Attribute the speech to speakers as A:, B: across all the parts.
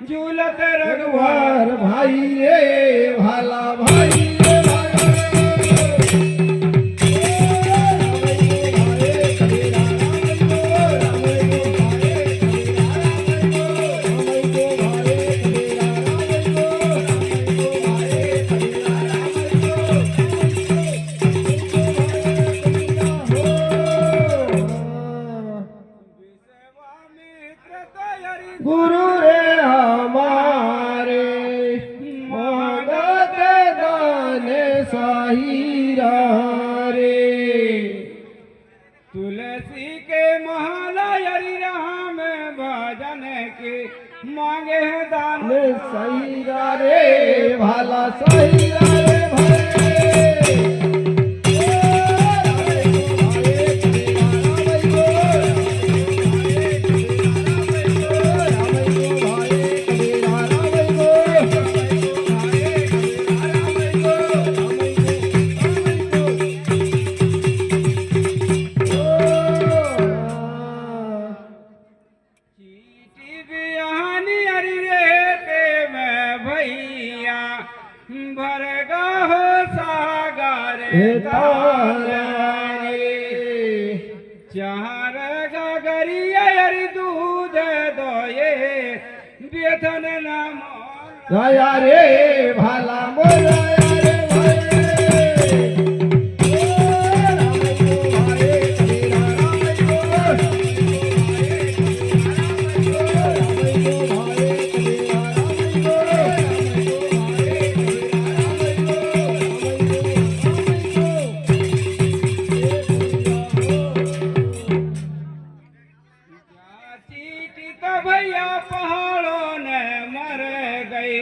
A: झूलत रघुवर भाई रे भाला भाई गुरु रे हमारे मगध दाने साहिरा रे तुलसी के माला हरि राम भजन के मांगे दान साहिरा रे भाला साहिरा रे चार गगरिया हरि दूध दोये बेथन नाम दया रे भाला मोरा भैया पहाड़ों ने मर गई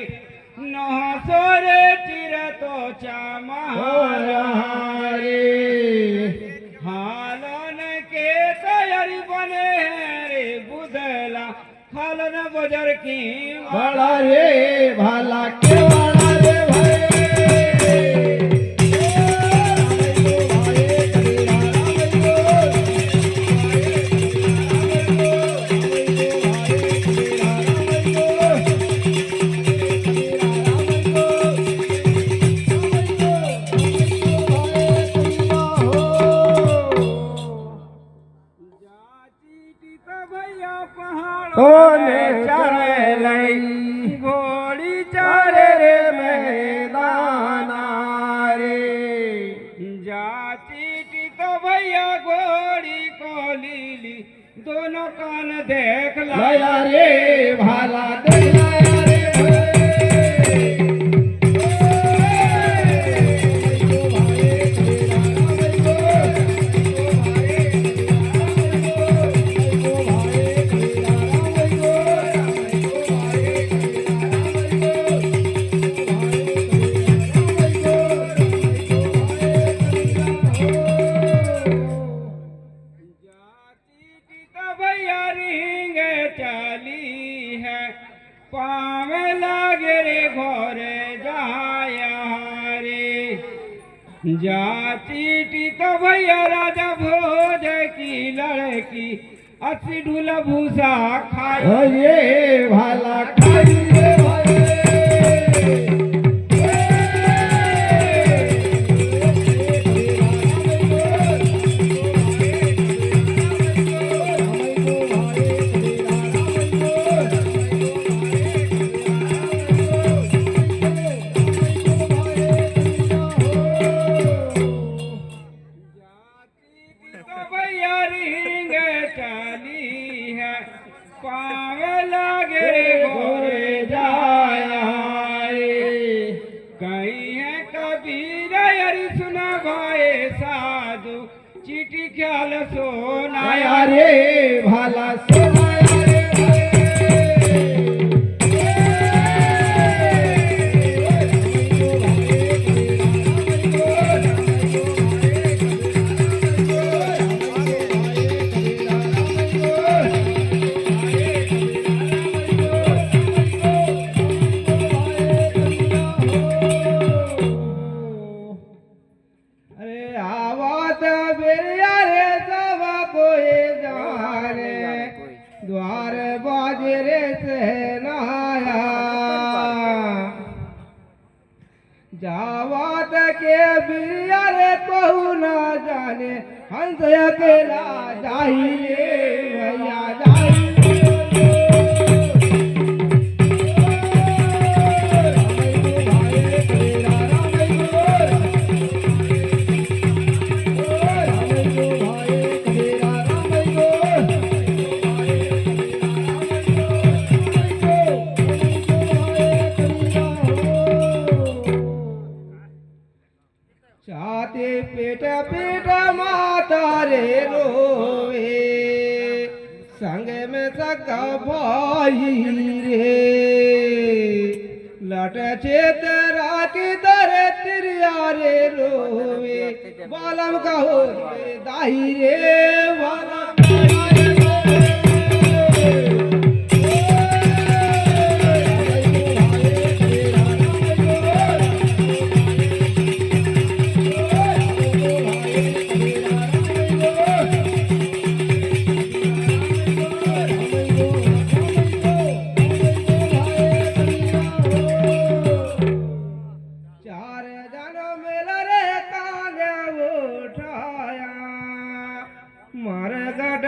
A: नौ सोरे चिर तो चामारे हालन के तैयारी बने रे बुधला हालन बजर की बड़ा रे भाला के वाला रे भाई ओने चारे लई घोड़ी चारे रे मैदाना रे जाती तो भैया घोड़ी को लीली दोनों कान देख लाया रे भाला देख लाया रे पाव लागे रे घोरे जाया रे जाती तो भैया राजा भोज की लड़की अस्सी ढूला भूसा खाए ये भाला खाई पाव लागे रे घोरे जाया रे कहीं है कबीर हरि सुना भाई साधु चिट्ठी ख्याल सोनाया रे भाला सोनाया रे गावात के बिरिया रे कहू न जाने हंस अकेला जाही रे भैया जाही छाती पेट पेट माता रे रोवे संग में सगा भाई रे लट चेतरा की दर तिरिया रे रोवे बालम कहो दाही रे बालम